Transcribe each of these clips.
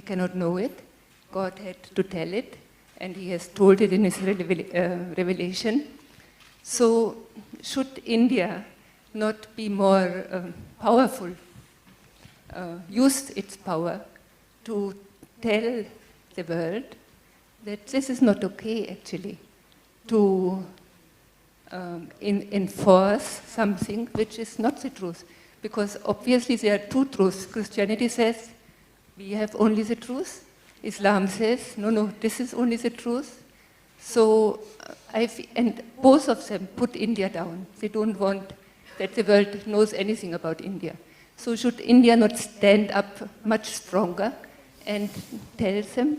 cannot know it. God had to tell it, and He has told it in His revelation. So, should India not be more powerful, use its power to tell the world that this is not okay, actually, to enforce something which is not the truth? Because obviously there are two truths. Christianity says we have only the truth. Islam says, no, this is only the truth. So, and both of them put India down. They don't want that the world knows anything about India. So should India not stand up much stronger and tell them?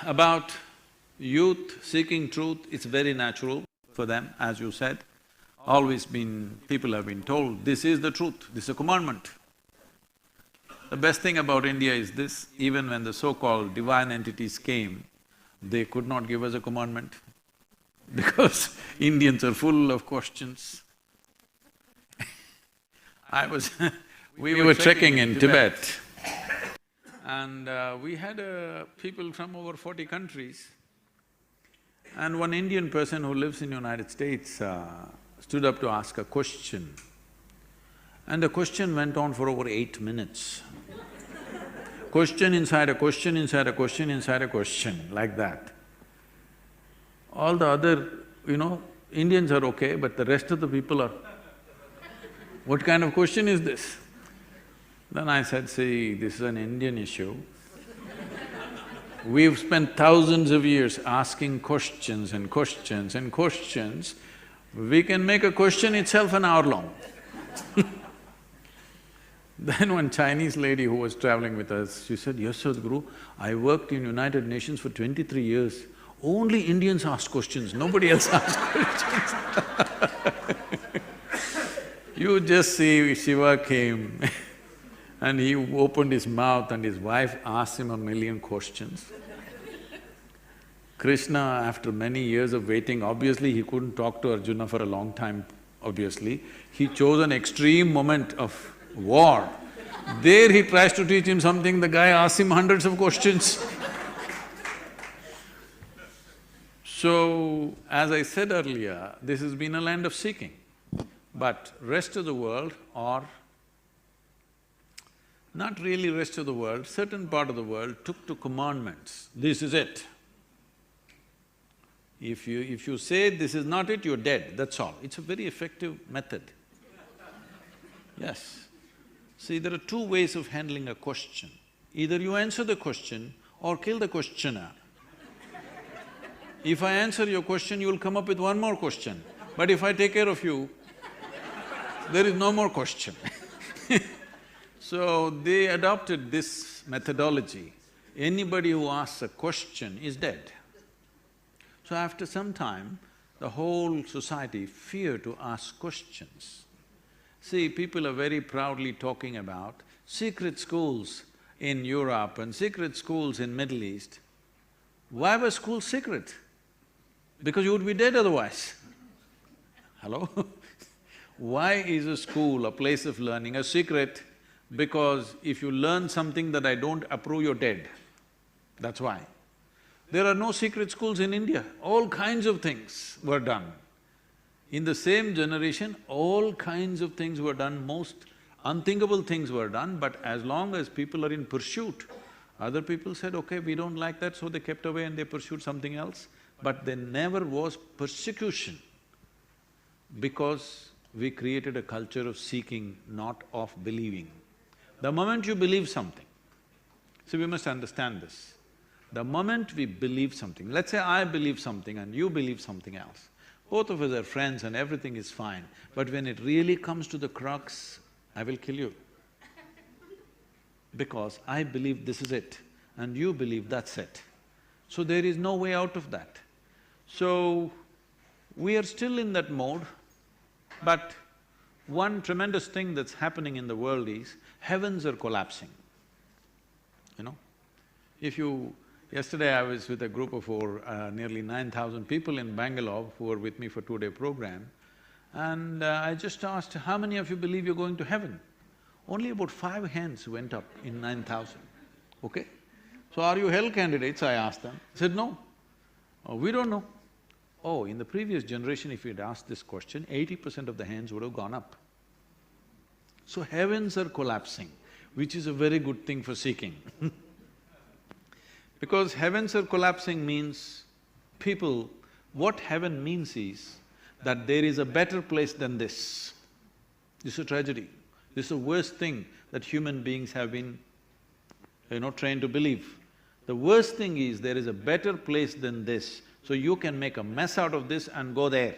About youth seeking truth, it's very natural for them, as you said. People have been told, this is the truth, this is a commandment. The best thing about India is this, even when the so-called divine entities came, they could not give us a commandment because Indians are full of questions. We were trekking in Tibet and we had people from over 40 countries, and one Indian person who lives in United States stood up to ask a question, and the question went on for over 8 minutes. Question inside a question, inside a question, inside a question, like that. All the other, Indians are okay, but the rest of the people are, what kind of question is this? Then I said, see, this is an Indian issue. We've spent thousands of years asking questions and questions and questions. We can make a question itself an hour long. Then one Chinese lady who was traveling with us, she said, yes, Sadhguru, I worked in United Nations for 23 years. Only Indians ask questions, nobody else asks questions. You just see, Shiva came and he opened his mouth and his wife asked him 1,000,000 questions. Krishna, after many years of waiting, obviously he couldn't talk to Arjuna for a long time, obviously. He chose an extreme moment of war. There he tries to teach him something, the guy asks him hundreds of questions. So, as I said earlier, this has been a land of seeking. But rest of the world, or not really rest of the world, certain part of the world took to commandments. This is it. If you say this is not it, you're dead, that's all. It's a very effective method. Yes. See, there are two ways of handling a question. Either you answer the question or kill the questioner. If I answer your question, you'll come up with one more question. But if I take care of you, there is no more question. So they adopted this methodology. Anybody who asks a question is dead. So after some time, the whole society feared to ask questions. See, people are very proudly talking about secret schools in Europe and secret schools in Middle East. Why were schools secret? Because you would be dead otherwise. Hello? Why is a school, a place of learning, a secret? Because if you learn something that I don't approve, you're dead. That's why. There are no secret schools in India. All kinds of things were done. In the same generation, all kinds of things were done, most unthinkable things were done, but as long as people are in pursuit, other people said, okay, we don't like that, so they kept away and they pursued something else. But there never was persecution because we created a culture of seeking, not of believing. The moment you believe something, see, we must understand this. The moment we believe something, let's say I believe something and you believe something else, both of us are friends and everything is fine, but when it really comes to the crux, I will kill you. Because I believe this is it and you believe that's it. So there is no way out of that. So, we are still in that mode, but one tremendous thing that's happening in the world is, heavens are collapsing, If you… Yesterday I was with a group of nearly 9,000 people in Bangalore who were with me for 2-day program, and I just asked, how many of you believe you're going to heaven? only about 5 hands went up in 9,000, okay? So, are you hell candidates, I asked them. They said, no. Oh, we don't know. Oh, in the previous generation, if you'd asked this question, 80% of the hands would have gone up. So heavens are collapsing, which is a very good thing for seeking because heavens are collapsing means people… what heaven means is that there is a better place than this. This is a tragedy. This is the worst thing that human beings have been, trained to believe. The worst thing is there is a better place than this, so you can make a mess out of this and go there.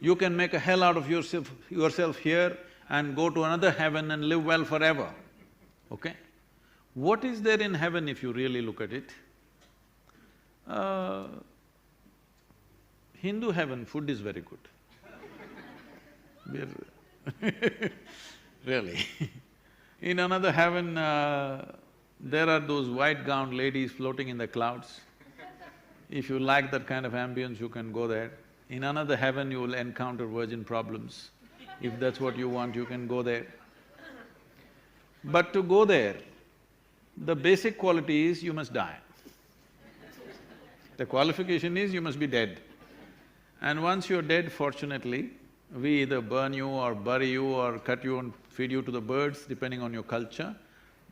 You can make a hell out of yourself here and go to another heaven and live well forever, okay? What is there in heaven if you really look at it? Hindu heaven, food is very good. Really. In another heaven, there are those white-gowned ladies floating in the clouds. If you like that kind of ambience, you can go there. In another heaven, you will encounter virgin problems. If that's what you want, you can go there. But to go there, the basic quality is you must die. The qualification is you must be dead. And once you're dead, fortunately, we either burn you or bury you or cut you and feed you to the birds, depending on your culture.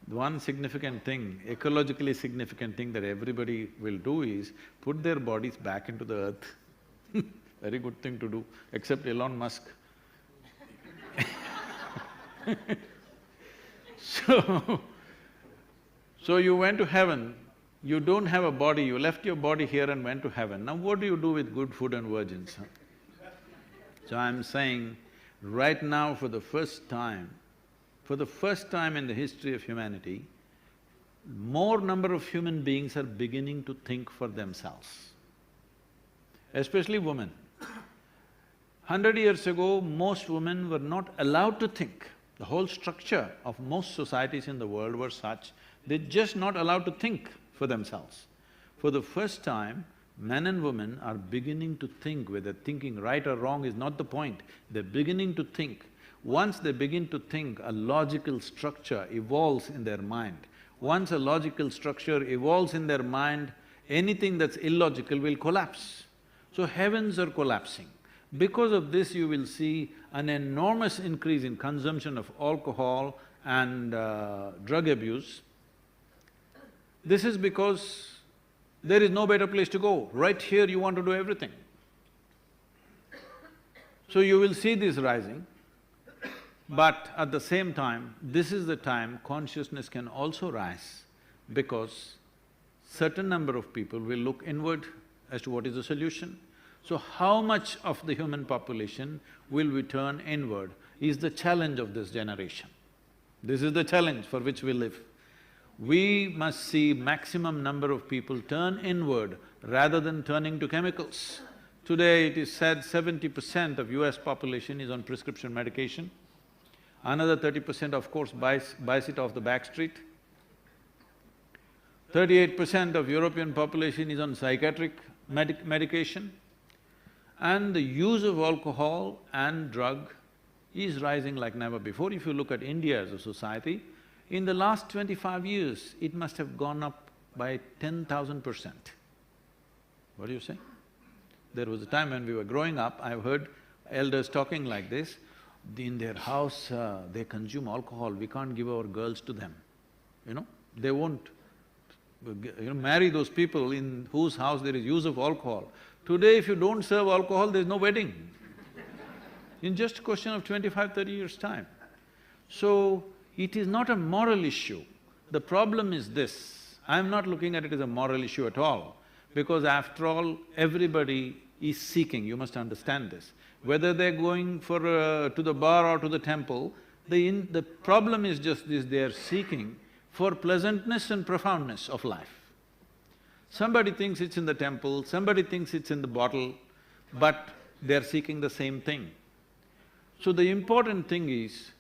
One significant thing, ecologically significant thing that everybody will do is put their bodies back into the earth. Very good thing to do, except Elon Musk. So you went to heaven, you don't have a body, you left your body here and went to heaven. Now what do you do with good food and virgins? So I'm saying, right now for the first time in the history of humanity, more number of human beings are beginning to think for themselves, especially women. 100 years ago, most women were not allowed to think. The whole structure of most societies in the world were such, they're just not allowed to think for themselves. For the first time, men and women are beginning to think. Whether thinking right or wrong is not the point, they're beginning to think. Once they begin to think, a logical structure evolves in their mind. Once a logical structure evolves in their mind, anything that's illogical will collapse. So heavens are collapsing. Because of this, you will see an enormous increase in consumption of alcohol and drug abuse. This is because there is no better place to go. Right here, you want to do everything. So you will see this rising, but at the same time, this is the time consciousness can also rise, because certain number of people will look inward as to what is the solution. So how much of the human population will we turn inward is the challenge of this generation. This is the challenge for which we live. We must see maximum number of people turn inward rather than turning to chemicals. Today it is said 70% of US population is on prescription medication. Another 30% of course buys it off the back street. 38% of European population is on psychiatric medication. And the use of alcohol and drug is rising like never before. If you look at India as a society, in the last 25 years, it must have gone up by 10,000%. What do you say? There was a time when we were growing up, I've heard elders talking like this, in their house, they consume alcohol, we can't give our girls to them, They won't, marry those people in whose house there is use of alcohol. Today, if you don't serve alcohol, there's no wedding. In just a question of 25–30 years' time. So, it is not a moral issue. The problem is this, I'm not looking at it as a moral issue at all, because after all, everybody is seeking, you must understand this. Whether they're going to the bar or to the temple, the problem is just this, they are seeking for pleasantness and profoundness of life. Somebody thinks it's in the temple, somebody thinks it's in the bottle, but they're seeking the same thing. So the important thing is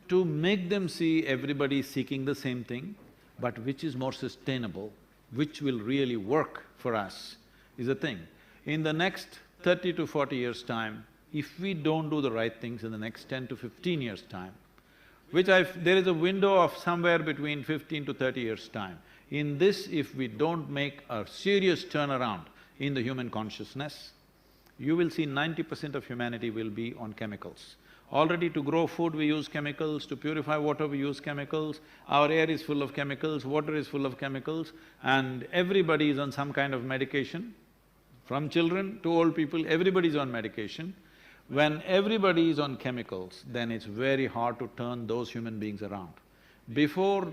to make them see everybody seeking the same thing, but which is more sustainable, which will really work for us, is the thing. In the next 30 to 40 years' time, if we don't do the right things in the next 10 to 15 years' time, there is a window of somewhere between 15 to 30 years' time. In this, if we don't make a serious turnaround in the human consciousness, you will see 90% of humanity will be on chemicals. Already to grow food we use chemicals, to purify water we use chemicals, our air is full of chemicals, water is full of chemicals, and everybody is on some kind of medication. From children to old people, everybody is on medication. When everybody is on chemicals, then it's very hard to turn those human beings around. Before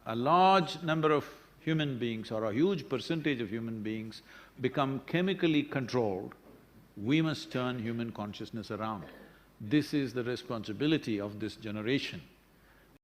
a large number of human beings or a huge percentage of human beings become chemically controlled, we must turn human consciousness around. This is the responsibility of this generation.